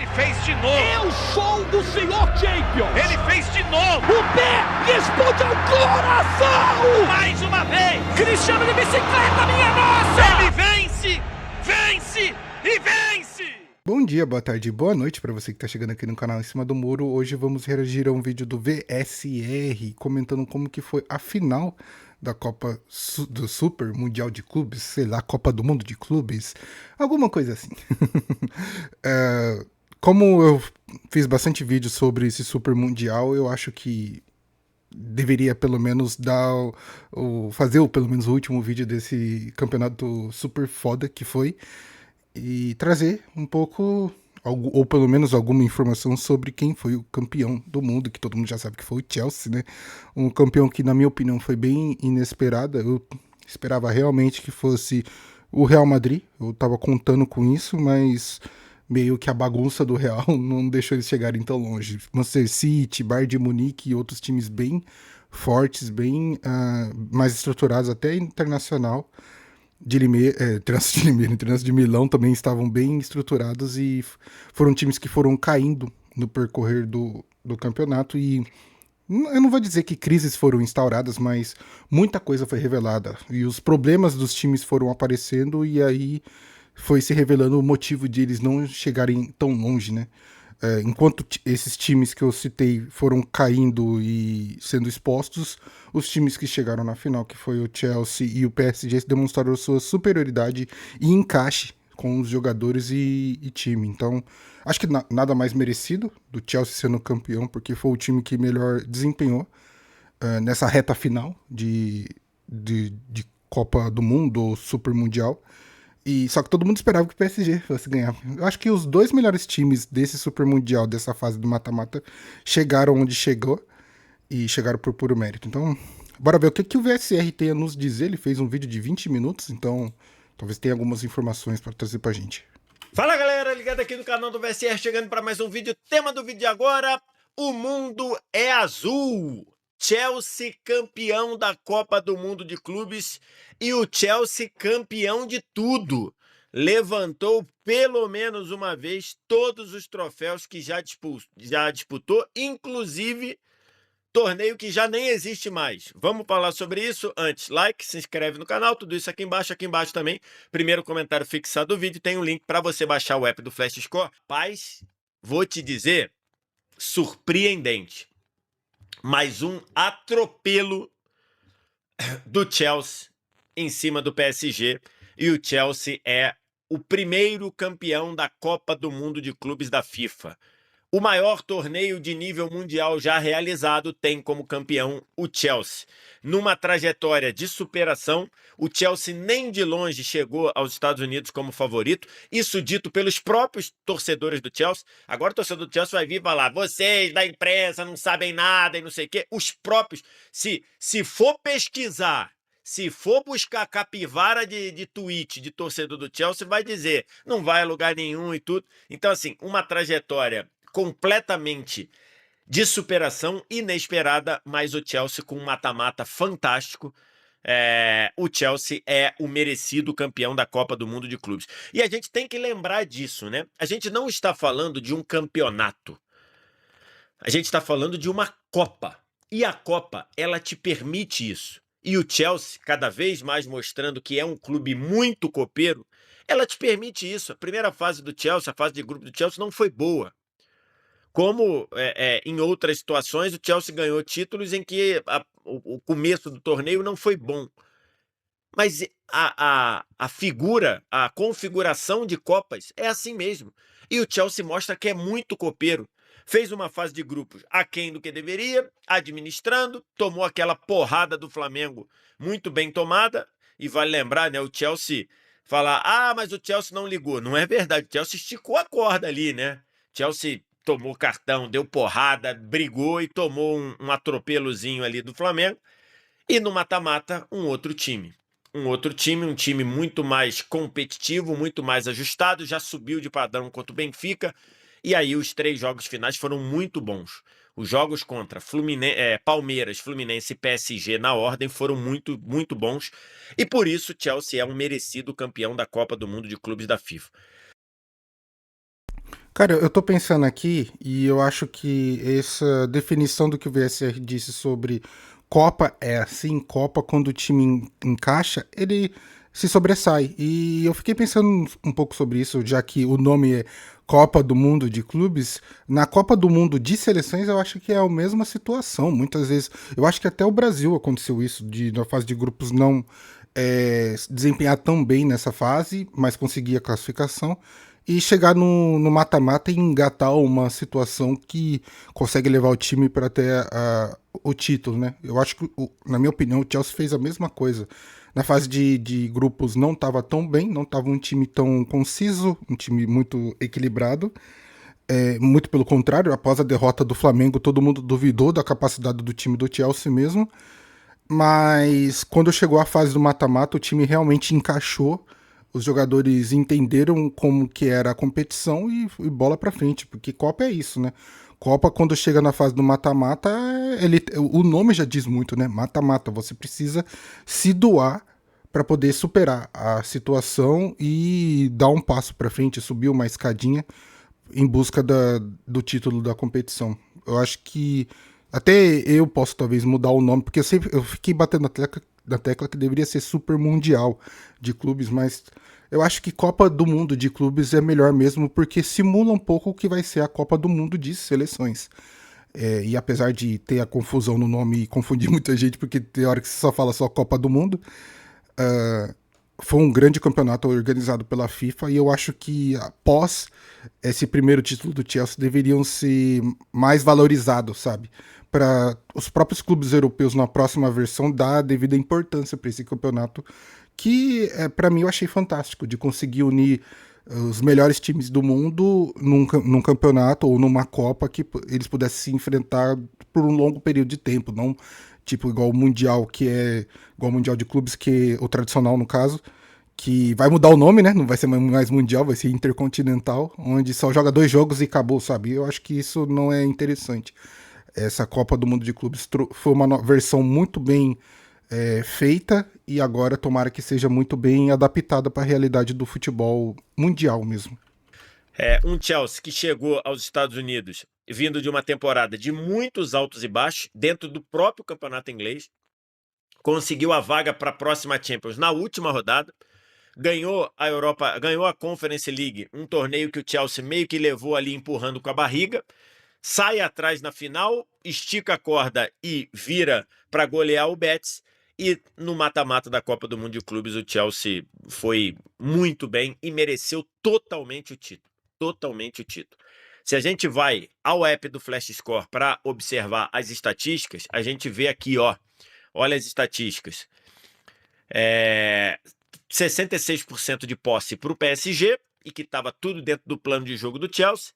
Ele fez de novo. Eu sou do Senhor Champions. Ele fez de novo. O pé responde ao coração. Mais uma vez. Cristiano de bicicleta, minha nossa. Ele vence, vence e vence. Bom dia, boa tarde, boa noite para você que tá chegando aqui no canal Em Cima do Muro. Hoje vamos reagir a um vídeo do VSR comentando como que foi a final da Copa do Super Mundial de Clubes, sei lá, Copa do Mundo de Clubes, alguma coisa assim. Como eu fiz bastante vídeo sobre esse Super Mundial, eu acho que deveria pelo menos fazer pelo menos o último vídeo desse campeonato super foda que foi, e trazer um pouco, ou pelo menos alguma informação sobre quem foi o campeão do mundo, que todo mundo já sabe que foi o Chelsea, né? Um campeão que, na minha opinião, foi bem inesperado. Eu esperava realmente que fosse o Real Madrid, eu tava contando com isso, mas meio que a bagunça do Real não deixou eles chegarem tão longe. Manchester City, Bayern de Munique e outros times bem fortes, bem mais estruturados, até internacional, Trânsito de Milão também estavam bem estruturados e foram times que foram caindo no percorrer do campeonato. E eu não vou dizer que crises foram instauradas, mas muita coisa foi revelada e os problemas dos times foram aparecendo, e aí foi se revelando o motivo de eles não chegarem tão longe, né? Enquanto esses times que eu citei foram caindo e sendo expostos, os times que chegaram na final, que foi o Chelsea e o PSG, demonstraram sua superioridade e encaixe com os jogadores e time. Então, acho que nada mais merecido do Chelsea sendo campeão, porque foi o time que melhor desempenhou nessa reta final de Copa do Mundo ou Super Mundial. E só que todo mundo esperava que o PSG fosse ganhar. Eu acho que os dois melhores times desse Super Mundial, dessa fase do mata-mata, chegaram onde chegou e chegaram por puro mérito. Então, bora ver o que o VSR tem a nos dizer. Ele fez um vídeo de 20 minutos, então talvez tenha algumas informações para trazer pra gente. Fala galera, ligado aqui no canal do VSR, chegando para mais um vídeo. Tema do vídeo de agora: o mundo é azul. Chelsea campeão da Copa do Mundo de Clubes e o Chelsea campeão de tudo. Levantou pelo menos uma vez todos os troféus que já disputou, inclusive torneio que já nem existe mais. Vamos falar sobre isso? Antes, like, se inscreve no canal, tudo isso aqui embaixo também. Primeiro comentário fixado do vídeo, tem um link para você baixar o app do Flash Score. Paz, vou te dizer, surpreendente. Mais um atropelo do Chelsea em cima do PSG, e o Chelsea é o primeiro campeão da Copa do Mundo de Clubes da FIFA. O maior torneio de nível mundial já realizado tem como campeão o Chelsea. Numa trajetória de superação, o Chelsea nem de longe chegou aos Estados Unidos como favorito. Isso dito pelos próprios torcedores do Chelsea. Agora o torcedor do Chelsea vai vir falar: vocês da imprensa não sabem nada e não sei o quê. Os próprios, se for pesquisar, se for buscar capivara de tweet de torcedor do Chelsea, vai dizer, não vai a lugar nenhum e tudo. Então, assim, uma trajetória completamente de superação, inesperada, mas o Chelsea com um mata-mata fantástico. O Chelsea é o merecido campeão da Copa do Mundo de Clubes. E a gente tem que lembrar disso, né? A gente não está falando de um campeonato. A gente está falando de uma Copa. E a Copa, ela te permite isso. E o Chelsea, cada vez mais mostrando que é um clube muito copeiro, ela te permite isso. A primeira fase do Chelsea, a fase de grupo do Chelsea, não foi boa. Como em outras situações, o Chelsea ganhou títulos em que o começo do torneio não foi bom. Mas a figura, a configuração de Copas é assim mesmo. E o Chelsea mostra que é muito copeiro. Fez uma fase de grupos aquém do que deveria, administrando, tomou aquela porrada do Flamengo muito bem tomada. E vale lembrar, né, o Chelsea falar, mas o Chelsea não ligou. Não é verdade, o Chelsea esticou a corda ali, né? Chelsea tomou cartão, deu porrada, brigou e tomou um atropelozinho ali do Flamengo. E no mata-mata, um outro time. Um time muito mais competitivo, muito mais ajustado, já subiu de padrão contra o Benfica. E aí os 3 jogos finais foram muito bons. Os jogos contra Palmeiras, Fluminense e PSG na ordem foram muito, muito bons. E por isso o Chelsea é um merecido campeão da Copa do Mundo de Clubes da FIFA. Cara, eu tô pensando aqui e eu acho que essa definição do que o VSR disse sobre Copa é assim, Copa quando o time encaixa, ele se sobressai. E eu fiquei pensando um pouco sobre isso, já que o nome é Copa do Mundo de Clubes. Na Copa do Mundo de Seleções, eu acho que é a mesma situação. Muitas vezes, eu acho que até o Brasil aconteceu isso, de na fase de grupos não desempenhar tão bem nessa fase, mas conseguir a classificação e chegar no mata-mata e engatar uma situação que consegue levar o time para até o título, né? Eu acho que, na minha opinião, o Chelsea fez a mesma coisa. Na fase de grupos não estava tão bem, não estava um time tão conciso, um time muito equilibrado. Muito pelo contrário, após a derrota do Flamengo, todo mundo duvidou da capacidade do time do Chelsea mesmo. Mas quando chegou a fase do mata-mata, o time realmente encaixou. Os jogadores entenderam como que era a competição e bola pra frente, porque Copa é isso, né? Copa, quando chega na fase do mata-mata, o nome já diz muito, né? Mata-mata. Você precisa se doar para poder superar a situação e dar um passo para frente, subir uma escadinha em busca do título da competição. Eu acho que até eu posso talvez mudar o nome, porque eu fiquei batendo na tecla que deveria ser Super Mundial de clubes, mas eu acho que Copa do Mundo de clubes é melhor mesmo, porque simula um pouco o que vai ser a Copa do Mundo de seleções. E apesar de ter a confusão no nome e confundir muita gente, porque tem hora que você só fala só Copa do Mundo, foi um grande campeonato organizado pela FIFA e eu acho que após esse primeiro título do Chelsea deveriam ser mais valorizados, sabe? Para os próprios clubes europeus na próxima versão dar a devida importância para esse campeonato que para mim eu achei fantástico de conseguir unir os melhores times do mundo num campeonato ou numa Copa que eles pudessem se enfrentar por um longo período de tempo, não tipo igual o Mundial, que é igual o Mundial de Clubes, que o tradicional no caso, que vai mudar o nome, né? Não vai ser mais Mundial, vai ser Intercontinental, onde só joga 2 jogos e acabou, sabe? Eu acho que isso não é interessante. Essa Copa do Mundo de Clubes foi uma versão muito bem feita e agora tomara que seja muito bem adaptada para a realidade do futebol mundial mesmo. Um Chelsea que chegou aos Estados Unidos vindo de uma temporada de muitos altos e baixos dentro do próprio campeonato inglês, conseguiu a vaga para a próxima Champions na última rodada, ganhou a Europa, ganhou a Conference League, um torneio que o Chelsea meio que levou ali empurrando com a barriga, sai atrás na final, estica a corda e vira para golear o Betis. E no mata-mata da Copa do Mundo de Clubes, o Chelsea foi muito bem e mereceu totalmente o título. Totalmente o título. Se a gente vai ao app do Flash Score para observar as estatísticas, a gente vê aqui, ó. Olha as estatísticas. 66% de posse para o PSG, e que estava tudo dentro do plano de jogo do Chelsea.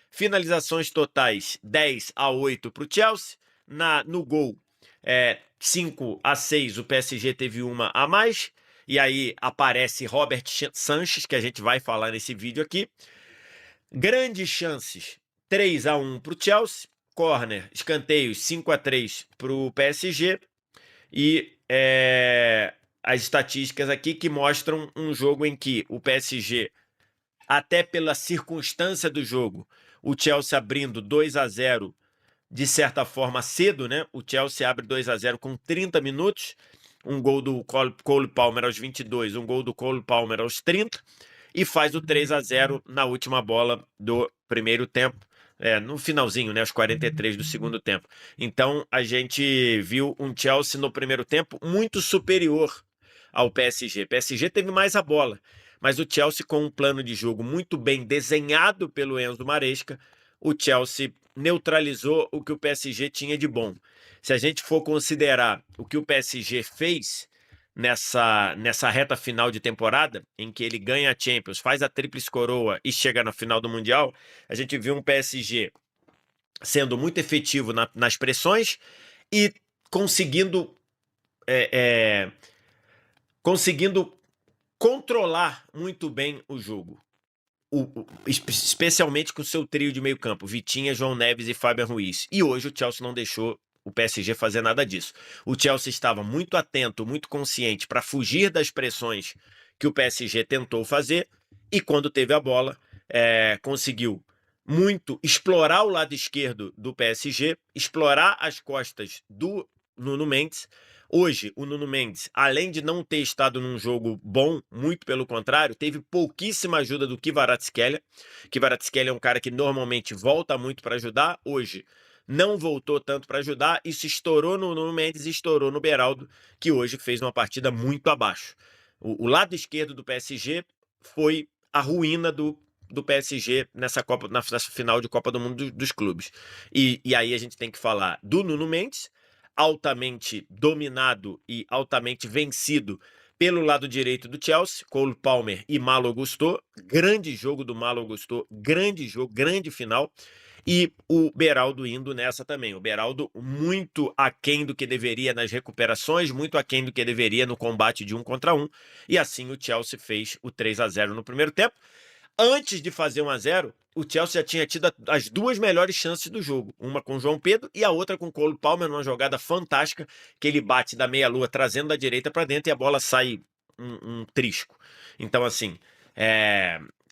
Finalizações totais 10-8 para o Chelsea. No gol, 5-6, o PSG teve uma a mais. E aí aparece Robert Sanches, que a gente vai falar nesse vídeo aqui. Grandes chances, 3-1 para o Chelsea. Corner, escanteios, 5-3 para o PSG. E as estatísticas aqui que mostram um jogo em que o PSG, até pela circunstância do jogo, o Chelsea abrindo 2-0 de certa forma cedo, né? O Chelsea abre 2-0 com 30 minutos, um gol do Cole Palmer aos 22, um gol do Cole Palmer aos 30, e faz o 3-0 na última bola do primeiro tempo, no finalzinho, né, aos 43 do segundo tempo. Então a gente viu um Chelsea no primeiro tempo muito superior ao PSG. O PSG teve mais a bola, mas o Chelsea, com um plano de jogo muito bem desenhado pelo Enzo Maresca, o Chelsea neutralizou o que o PSG tinha de bom. Se a gente for considerar o que o PSG fez nessa reta final de temporada, em que ele ganha a Champions, faz a tríplice coroa e chega na final do Mundial, a gente viu um PSG sendo muito efetivo nas pressões e conseguindo controlar muito bem o jogo. Especialmente com o seu trio de meio campo, Vitinha, João Neves e Fabian Ruiz. E hoje o Chelsea não deixou o PSG fazer nada disso. O Chelsea estava muito atento, muito consciente para fugir das pressões que o PSG tentou fazer, e quando teve a bola, conseguiu muito explorar o lado esquerdo do PSG, explorar as costas do Nuno Mendes. Hoje, o Nuno Mendes, além de não ter estado num jogo bom, muito pelo contrário, teve pouquíssima ajuda do Kvaratskhelia. Kvaratskhelia é um cara que normalmente volta muito para ajudar. Hoje, não voltou tanto para ajudar. Isso estourou no Nuno Mendes e estourou no Beraldo, que hoje fez uma partida muito abaixo. O lado esquerdo do PSG foi a ruína do PSG nessa final de Copa do Mundo dos clubes. E aí a gente tem que falar do Nuno Mendes, altamente dominado e altamente vencido pelo lado direito do Chelsea, Cole Palmer e Malo Gusto. Grande jogo do Malo Gusto, grande jogo, grande final. E o Beraldo indo nessa também. O Beraldo muito aquém do que deveria nas recuperações, muito aquém do que deveria no combate de 1 contra 1. E assim o Chelsea fez o 3-0 no primeiro tempo. Antes de fazer 1-0, o Chelsea já tinha tido as duas melhores chances do jogo. Uma com o João Pedro e a outra com o Cole Palmer, numa jogada fantástica, que ele bate da meia-lua, trazendo da direita para dentro e a bola sai um trisco. Então, assim,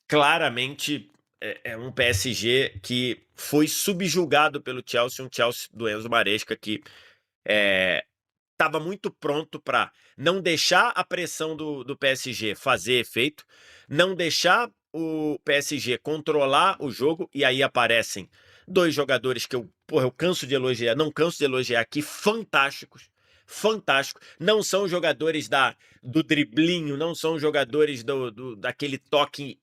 claramente é um PSG que foi subjugado pelo Chelsea, um Chelsea do Enzo Maresca que estava muito pronto para não deixar a pressão do PSG fazer efeito, não deixar o PSG controlar o jogo, e aí aparecem dois jogadores que eu canso de elogiar, não canso de elogiar aqui, fantásticos, não são jogadores do driblinho, não são jogadores daquele toque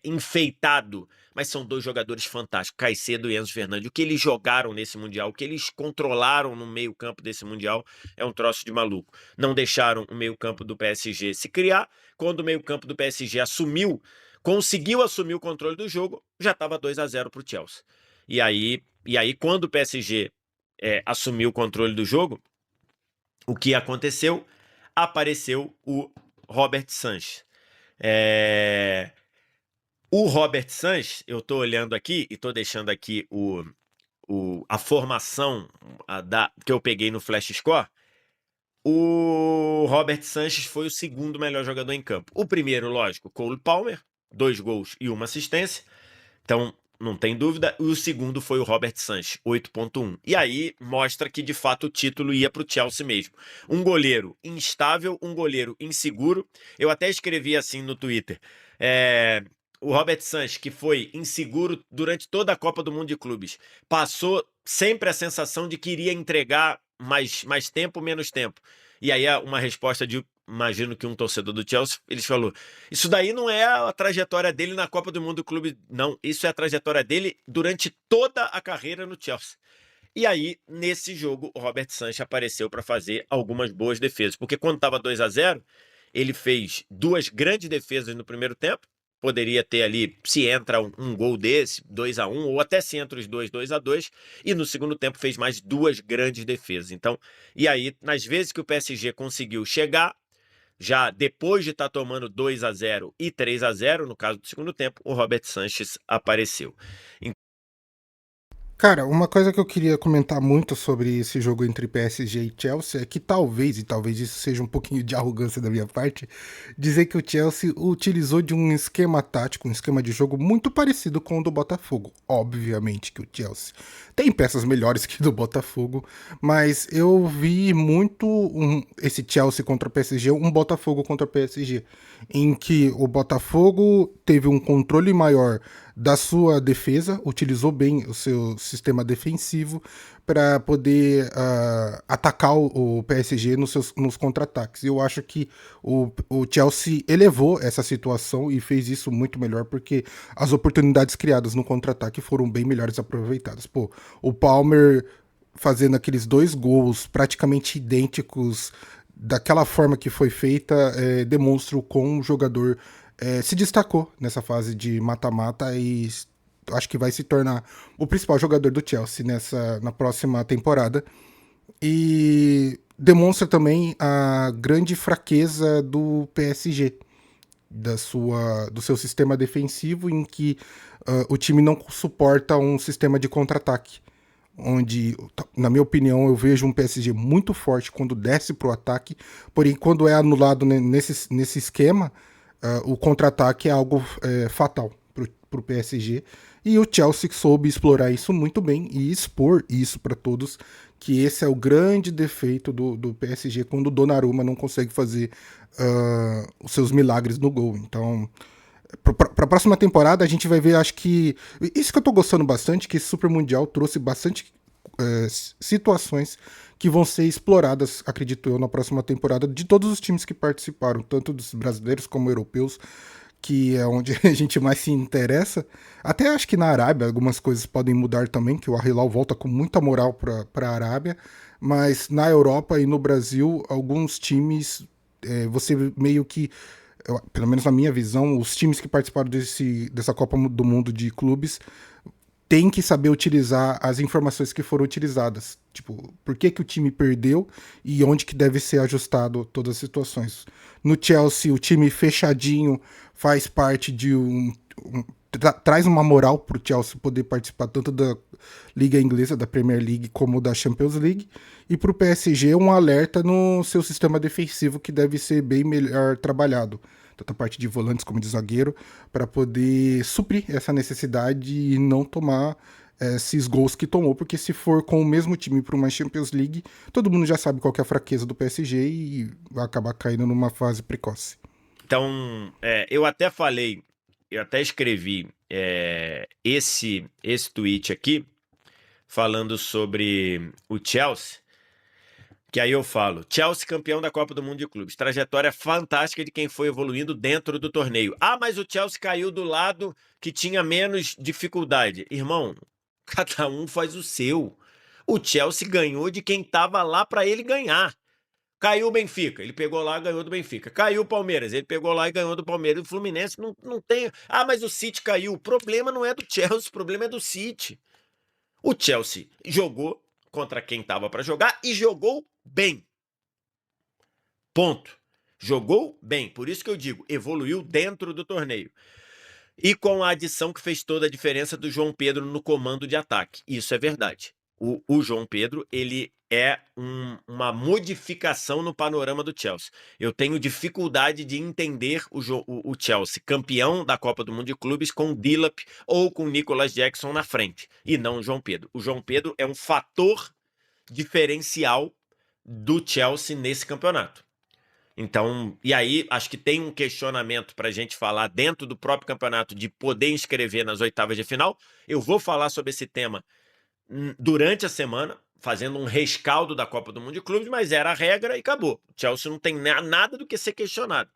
enfeitado, mas são dois jogadores fantásticos, Caicedo e Enzo Fernandes. O que eles jogaram nesse Mundial, o que eles controlaram no meio campo desse Mundial é um troço de maluco. Não deixaram o meio campo do PSG se criar. Quando o meio campo do PSG conseguiu assumir o controle do jogo, já estava 2-0 para o Chelsea. E aí, quando o PSG assumiu o controle do jogo, o que aconteceu? Apareceu o Robert Sanchez. O Robert Sanchez, eu estou olhando aqui e estou deixando aqui a formação que eu peguei no Flash Score. O Robert Sanchez foi o segundo melhor jogador em campo. O primeiro, lógico, Cole Palmer, 2 gols e 1 assistência. Então, não tem dúvida. E o segundo foi o Robert Sanchez, 8.1. E aí mostra que, de fato, o título ia para o Chelsea mesmo. Um goleiro instável, um goleiro inseguro. Eu até escrevi assim no Twitter. O Robert Sanchez, que foi inseguro durante toda a Copa do Mundo de Clubes, passou sempre a sensação de que iria entregar mais tempo, menos tempo. E aí uma resposta imagino que um torcedor do Chelsea, eles falou, isso daí não é a trajetória dele na Copa do Mundo do Clube, não. Isso é a trajetória dele durante toda a carreira no Chelsea. E aí, nesse jogo, o Robert Sanchez apareceu para fazer algumas boas defesas. Porque quando estava 2-0, ele fez 2 grandes defesas no primeiro tempo. Poderia ter ali, se entra um gol desse, 2-1, ou até se entra os dois, 2-2, e no segundo tempo fez mais 2 grandes defesas. Então, e aí, nas vezes que o PSG conseguiu chegar, já depois de estar tomando 2-0 e 3-0, no caso do segundo tempo, o Robert Sanchez apareceu. Cara, uma coisa que eu queria comentar muito sobre esse jogo entre PSG e Chelsea é que talvez isso seja um pouquinho de arrogância da minha parte, dizer que o Chelsea utilizou de um esquema tático, um esquema de jogo muito parecido com o do Botafogo. Obviamente que o Chelsea tem peças melhores que o do Botafogo, mas eu vi muito esse Chelsea contra o PSG, um Botafogo contra o PSG, em que o Botafogo teve um controle maior da sua defesa, utilizou bem o seu sistema defensivo para poder atacar o PSG nos contra-ataques. Eu acho que o Chelsea elevou essa situação e fez isso muito melhor, porque as oportunidades criadas no contra-ataque foram bem melhores aproveitadas. Pô, o Palmer fazendo aqueles 2 gols praticamente idênticos daquela forma que foi feita, demonstra o quão o jogador se destacou nessa fase de mata-mata e acho que vai se tornar o principal jogador do Chelsea na próxima temporada. E demonstra também a grande fraqueza do PSG, do seu sistema defensivo, em que o time não suporta um sistema de contra-ataque, onde, na minha opinião, eu vejo um PSG muito forte quando desce para o ataque, porém quando é anulado nesse esquema, o contra-ataque é algo fatal para o PSG. E o Chelsea soube explorar isso muito bem e expor isso para todos, que esse é o grande defeito do PSG quando o Donnarumma não consegue fazer os seus milagres no gol. Então, para a próxima temporada, a gente vai ver, acho que. Isso que eu tô gostando bastante, que esse Super Mundial trouxe bastante situações que vão ser exploradas, acredito eu, na próxima temporada, de todos os times que participaram, tanto dos brasileiros como europeus, que é onde a gente mais se interessa. Até acho que na Arábia algumas coisas podem mudar também, que o Al Hilal volta com muita moral para a Arábia, mas na Europa e no Brasil, alguns times, você meio que, pelo menos na minha visão, os times que participaram dessa Copa do Mundo de clubes tem que saber utilizar as informações que foram utilizadas. Tipo, por que o time perdeu e onde que deve ser ajustado todas as situações. No Chelsea, o time fechadinho faz parte de traz uma moral pro Chelsea poder participar tanto da Liga Inglesa, da Premier League, como da Champions League. E pro PSG, um alerta no seu sistema defensivo que deve ser bem melhor trabalhado, tanto a parte de volantes como de zagueiro, para poder suprir essa necessidade e não tomar esses gols que tomou, porque se for com o mesmo time para uma Champions League, todo mundo já sabe qual que é a fraqueza do PSG e vai acabar caindo numa fase precoce. Então, eu até falei, eu até escrevi esse tweet aqui, falando sobre o Chelsea, que aí eu falo, Chelsea campeão da Copa do Mundo de Clubes, trajetória fantástica de quem foi evoluindo dentro do torneio. Ah, mas o Chelsea caiu do lado que tinha menos dificuldade. Irmão, cada um faz o seu. O Chelsea ganhou de quem estava lá para ele ganhar. Caiu o Benfica, ele pegou lá e ganhou do Benfica. Caiu o Palmeiras, ele pegou lá e ganhou do Palmeiras. O Fluminense não tem... Ah, mas o City caiu. O problema não é do Chelsea, o problema é do City. O Chelsea jogou contra quem estava para jogar e jogou bem. Ponto. Jogou bem. Por isso que eu digo, evoluiu dentro do torneio. E com a adição que fez toda a diferença do João Pedro no comando de ataque. Isso é verdade. O João Pedro, ele é uma modificação no panorama do Chelsea. Eu tenho dificuldade de entender o Chelsea campeão da Copa do Mundo de Clubes com Dilap ou com Nicolas Jackson na frente, e não o João Pedro. O João Pedro é um fator diferencial do Chelsea nesse campeonato. Então, e aí acho que tem um questionamento para a gente falar dentro do próprio campeonato de poder inscrever nas oitavas de final. Eu vou falar sobre esse tema durante a semana, fazendo um rescaldo da Copa do Mundo de Clubes, mas era a regra e acabou. O Chelsea não tem nada do que ser questionado.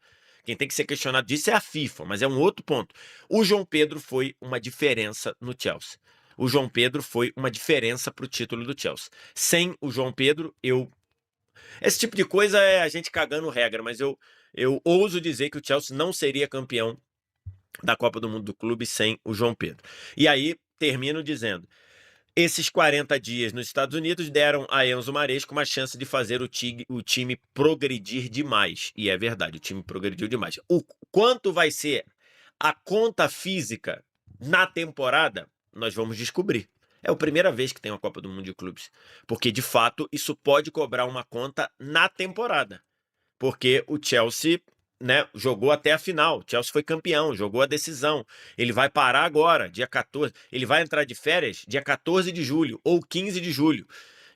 Quem tem que ser questionado disso é a FIFA, mas é um outro ponto. O João Pedro foi uma diferença no Chelsea. O João Pedro foi uma diferença para o título do Chelsea. Sem o João Pedro, esse tipo de coisa é a gente cagando regra, mas eu ouso dizer que o Chelsea não seria campeão da Copa do Mundo do Clube sem o João Pedro. E aí, termino dizendo, esses 40 dias nos Estados Unidos deram a Enzo Maresca uma chance de fazer o time progredir demais. E é verdade, o time progrediu demais. O quanto vai ser a conta física na temporada, nós vamos descobrir. É a primeira vez que tem uma Copa do Mundo de Clubes. Porque, de fato, isso pode cobrar uma conta na temporada. Porque o Chelsea, né, jogou até a final. O Chelsea foi campeão, jogou a decisão. Ele vai parar agora, dia 14. Ele vai entrar de férias dia 14 de julho ou 15 de julho.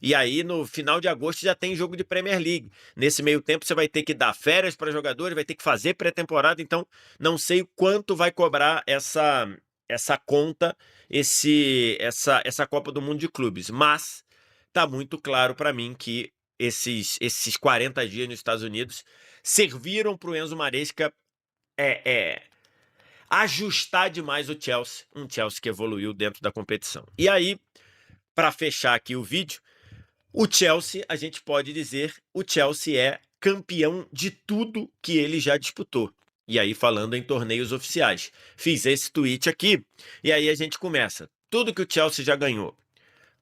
E aí, no final de agosto, já tem jogo de Premier League. Nesse meio tempo, você vai ter que dar férias para jogadores, vai ter que fazer pré-temporada. Então, não sei quanto vai cobrar essa conta, essa Copa do Mundo de Clubes. Mas tá muito claro para mim que esses 40 dias nos Estados Unidos serviram para o Enzo Maresca ajustar demais o Chelsea, um Chelsea que evoluiu dentro da competição. E aí, para fechar aqui o vídeo, o Chelsea, a gente pode dizer, o Chelsea é campeão de tudo que ele já disputou. E aí, falando em torneios oficiais. Fiz esse tweet aqui, e aí a gente começa. Tudo que o Chelsea já ganhou.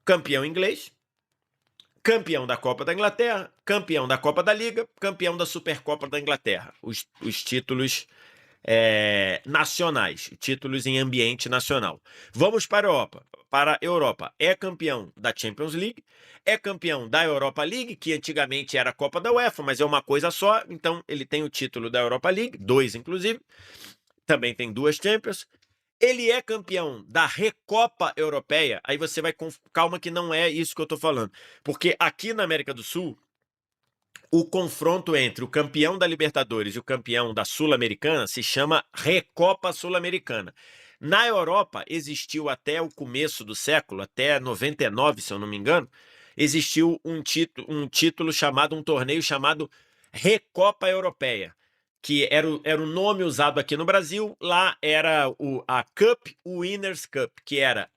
Campeão inglês, campeão da Copa da Inglaterra, campeão da Copa da Liga, campeão da Supercopa da Inglaterra. Os títulos nacionais, títulos em ambiente nacional. Vamos para a Europa. Para a Europa, é campeão da Champions League, é campeão da Europa League, que antigamente era a Copa da UEFA, mas é uma coisa só, então ele tem o título da Europa League, 2 inclusive, também tem 2 Champions, Ele é campeão da Recopa Europeia. Aí você vai com calma que não é isso que eu tô falando. Porque aqui na América do Sul, o confronto entre o campeão da Libertadores e o campeão da Sul-Americana se chama Recopa Sul-Americana. Na Europa, existiu até o começo do século, até 99, se eu não me engano, existiu um título chamado, um torneio chamado Recopa Europeia, que era o nome usado aqui no Brasil. Lá era a Cup Winners' Cup, que era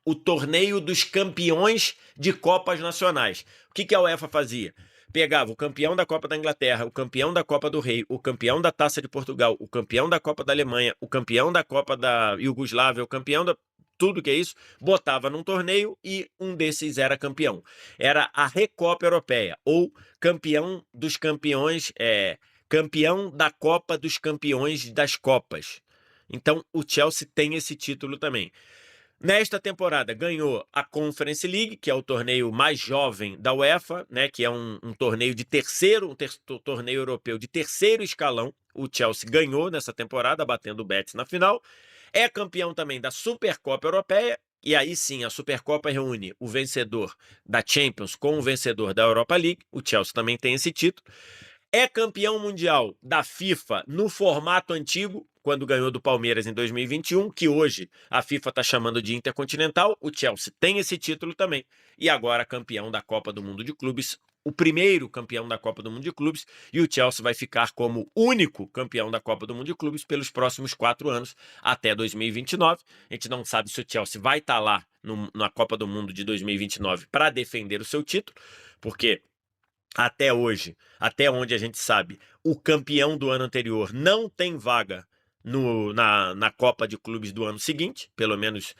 o torneio dos campeões de Copas Nacionais. O que a UEFA fazia? Pegava o campeão da Copa da Inglaterra, o campeão da Copa do Rei, o campeão da Taça de Portugal, o campeão da Copa da Alemanha, o campeão da Copa da Iugoslávia, o campeão da tudo que é isso, botava num torneio e um desses era campeão. Era a Recopa Europeia, ou campeão dos campeões, campeão da Copa dos Campeões das Copas. Então o Chelsea tem esse título também. Nesta temporada ganhou a Conference League, que é o torneio mais jovem da UEFA, né, que é um torneio de torneio europeu de terceiro escalão. O Chelsea ganhou nessa temporada, batendo o Betis na final. É campeão também da Supercopa Europeia, e aí sim a Supercopa reúne o vencedor da Champions com o vencedor da Europa League. O Chelsea também tem esse título. É campeão mundial da FIFA no formato antigo, quando ganhou do Palmeiras em 2021, que hoje a FIFA está chamando de Intercontinental. O Chelsea tem esse título também. E agora campeão da Copa do Mundo de Clubes, o primeiro campeão da Copa do Mundo de Clubes, e o Chelsea vai ficar como único campeão da Copa do Mundo de Clubes pelos próximos 4 anos, até 2029. A gente não sabe se o Chelsea vai estar lá na Copa do Mundo de 2029 para defender o seu título, porque até hoje, até onde a gente sabe, o campeão do ano anterior não tem vaga na Copa de Clubes do ano seguinte. Pelo menos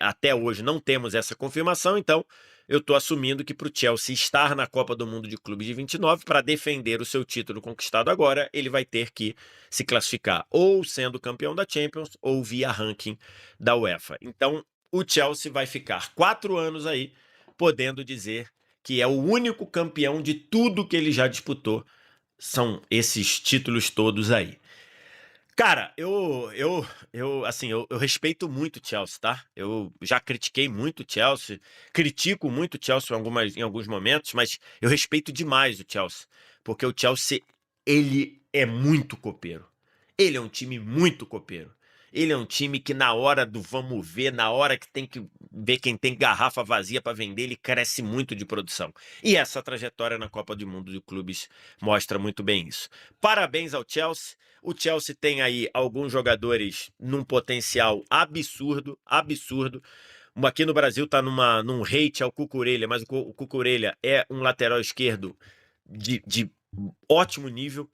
até hoje não temos essa confirmação. Então eu estou assumindo que para o Chelsea estar na Copa do Mundo de Clubes de 29, para defender o seu título conquistado agora, ele vai ter que se classificar ou sendo campeão da Champions ou via ranking da UEFA. Então o Chelsea vai ficar 4 anos aí podendo dizer que é o único campeão de tudo que ele já disputou. São esses títulos todos aí. Cara, eu respeito muito o Chelsea, tá? Eu já critiquei muito o Chelsea, critico muito o Chelsea em alguns momentos, mas eu respeito demais o Chelsea, porque o Chelsea, ele é muito copeiro. Ele é um time muito copeiro. Ele é um time que na hora do vamos ver, na hora que tem que ver quem tem garrafa vazia para vender, ele cresce muito de produção. E essa trajetória na Copa do Mundo de Clubes mostra muito bem isso. Parabéns ao Chelsea. O Chelsea tem aí alguns jogadores num potencial absurdo, absurdo. Aqui no Brasil tá num hate ao Cucurella, mas o Cucurella é um lateral esquerdo de ótimo nível.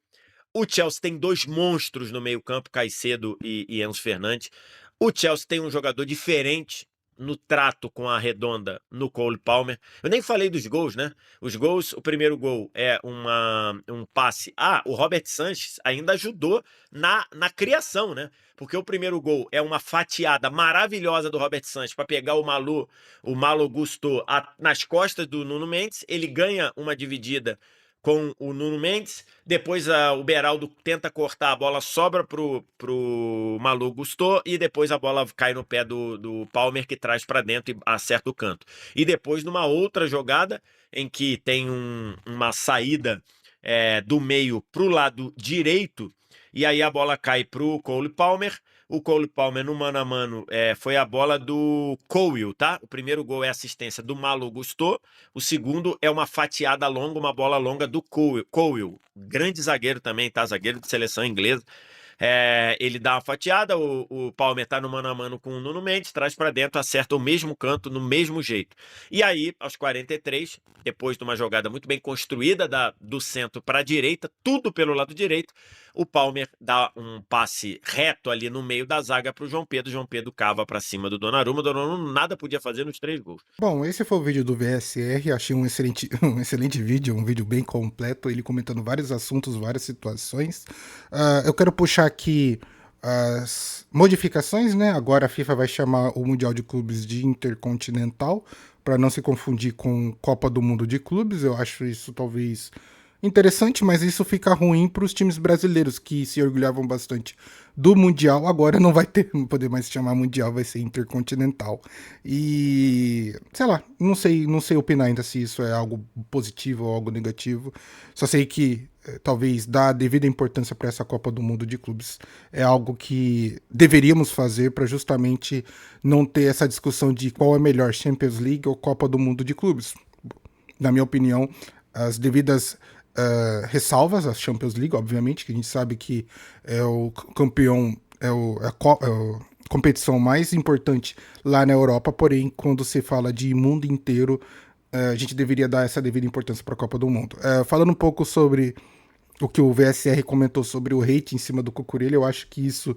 O Chelsea tem 2 monstros no meio-campo, Caicedo e Enzo Fernandes. O Chelsea tem um jogador diferente no trato com a redonda no Cole Palmer. Eu nem falei dos gols, né? Os gols, o primeiro gol é um passe. O Robert Sanchez ainda ajudou na criação, né? Porque o primeiro gol é uma fatiada maravilhosa do Robert Sanchez para pegar o Malo Gusto nas costas do Nuno Mendes. Ele ganha uma dividida com o Nuno Mendes, depois o Beraldo tenta cortar, a bola sobra pro Malo Gusto e depois a bola cai no pé do Palmer, que traz para dentro e acerta o canto. E depois numa outra jogada em que tem uma saída do meio pro lado direito, e aí a bola cai pro Cole Palmer. O Cole Palmer no mano a mano foi a bola do Cowell, tá? O primeiro gol é assistência do Malo Gusto, o segundo é uma fatiada longa, uma bola longa do Cowell, grande zagueiro também, tá? Zagueiro de seleção inglesa. Ele dá uma fatiada, o Palmer tá no mano a mano com o Nuno Mendes, traz para dentro, acerta o mesmo canto, no mesmo jeito. E aí, aos 43, depois de uma jogada muito bem construída do centro para a direita, tudo pelo lado direito, o Palmer dá um passe reto ali no meio da zaga para o João Pedro cava para cima do Donnarumma. O Donnarumma nada podia fazer nos 3 gols. Bom, esse foi o vídeo do VSR, achei um excelente vídeo, um vídeo bem completo, ele comentando vários assuntos, várias situações. Eu quero puxar aqui as modificações, né? Agora a FIFA vai chamar o Mundial de Clubes de Intercontinental, para não se confundir com Copa do Mundo de Clubes. Eu acho isso talvez interessante, mas isso fica ruim para os times brasileiros que se orgulhavam bastante do Mundial. Agora não vai ter, não poder mais se chamar Mundial, vai ser Intercontinental. E sei lá, não sei opinar ainda se isso é algo positivo ou algo negativo. Só sei que talvez dar a devida importância para essa Copa do Mundo de clubes é algo que deveríamos fazer para justamente não ter essa discussão de qual é melhor, Champions League ou Copa do Mundo de clubes. Na minha opinião, as devidas ressalvas, a Champions League, obviamente, que a gente sabe que é o campeão, é a competição mais importante lá na Europa, porém, quando se fala de mundo inteiro, a gente deveria dar essa devida importância para a Copa do Mundo. Falando um pouco sobre o que o VSR comentou sobre o hate em cima do Cucurella, eu acho que isso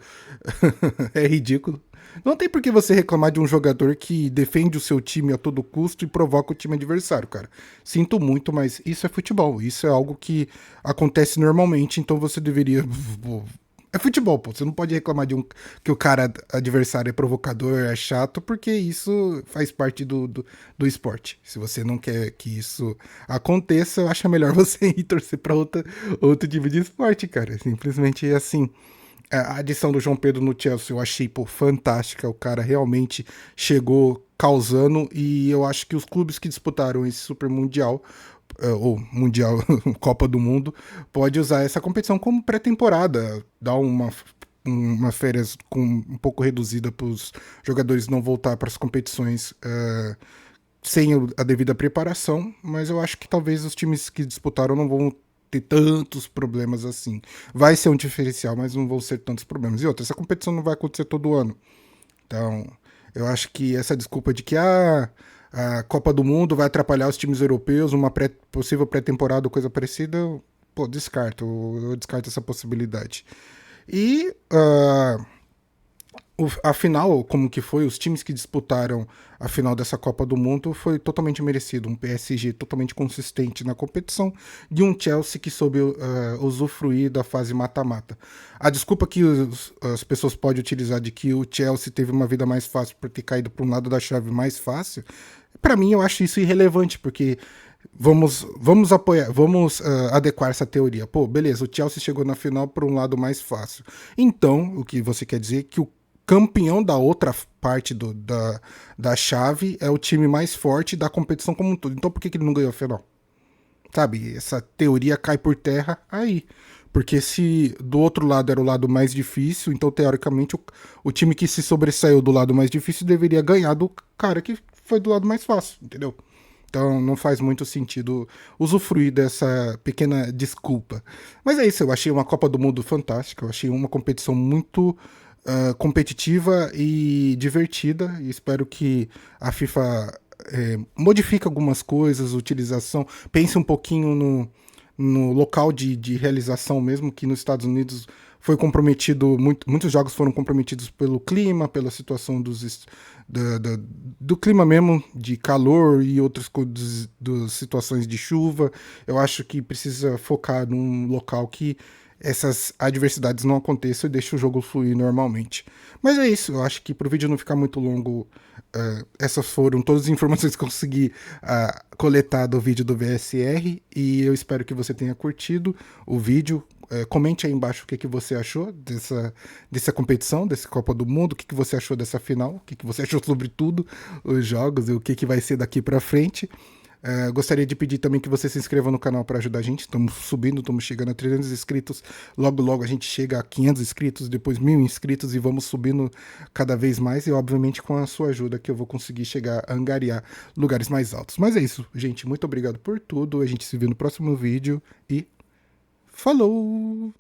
é ridículo. Não tem por que você reclamar de um jogador que defende o seu time a todo custo e provoca o time adversário, cara. Sinto muito, mas isso é futebol. Isso é algo que acontece normalmente, então você deveria... É futebol, pô. Você não pode reclamar de que o cara adversário é provocador, é chato, porque isso faz parte do esporte. Se você não quer que isso aconteça, eu acho melhor você ir torcer pra outro tipo de esporte, cara. Simplesmente assim. A adição do João Pedro no Chelsea eu achei, pô, fantástica. O cara realmente chegou causando e eu acho que os clubes que disputaram esse Super Mundial, ou Mundial, Copa do Mundo, pode usar essa competição como pré-temporada, dar uma férias um pouco reduzida para os jogadores não voltar para as competições sem a devida preparação, mas eu acho que talvez os times que disputaram não vão ter tantos problemas assim. Vai ser um diferencial, mas não vão ser tantos problemas. E outra, essa competição não vai acontecer todo ano. Então, eu acho que essa desculpa de que a Copa do Mundo vai atrapalhar os times europeus, uma possível pré-temporada ou coisa parecida, pô, eu descarto essa possibilidade. E a final, como que foi, os times que disputaram a final dessa Copa do Mundo foi totalmente merecido, um PSG totalmente consistente na competição, de um Chelsea que soube usufruir da fase mata-mata. A desculpa que as pessoas podem utilizar de que o Chelsea teve uma vida mais fácil por ter caído para um lado da chave mais fácil, para mim eu acho isso irrelevante, porque vamos apoiar, vamos adequar essa teoria. Pô, beleza, o Chelsea chegou na final por um lado mais fácil. Então, o que você quer dizer é que o campeão da outra parte da chave é o time mais forte da competição como um todo. Então por que ele não ganhou a final? Sabe, essa teoria cai por terra aí. Porque se do outro lado era o lado mais difícil, então teoricamente o time que se sobressaiu do lado mais difícil deveria ganhar do cara que foi do lado mais fácil, entendeu? Então não faz muito sentido usufruir dessa pequena desculpa. Mas é isso, eu achei uma Copa do Mundo fantástica, eu achei uma competição muito competitiva e divertida, e espero que a FIFA modifique algumas coisas, utilização, pense um pouquinho no local de realização mesmo, que nos Estados Unidos foi comprometido, muitos jogos foram comprometidos pelo clima, pela situação do clima mesmo, de calor e outras coisas, das situações de chuva. Eu acho que precisa focar num local que essas adversidades não aconteçam e deixe o jogo fluir normalmente. Mas é isso, eu acho que para o vídeo não ficar muito longo, essas foram todas as informações que eu consegui coletar do vídeo do VSR, e eu espero que você tenha curtido o vídeo. Comente aí embaixo o que você achou dessa competição, dessa Copa do Mundo, o que você achou dessa final, o que você achou sobre tudo, os jogos e o que vai ser daqui para frente. Gostaria de pedir também que você se inscreva no canal para ajudar a gente. Estamos subindo, estamos chegando a 300 inscritos. Logo a gente chega a 500 inscritos, depois 1000 inscritos e vamos subindo cada vez mais. E obviamente com a sua ajuda que eu vou conseguir chegar a angariar lugares mais altos. Mas é isso, gente. Muito obrigado por tudo. A gente se vê no próximo vídeo e falou!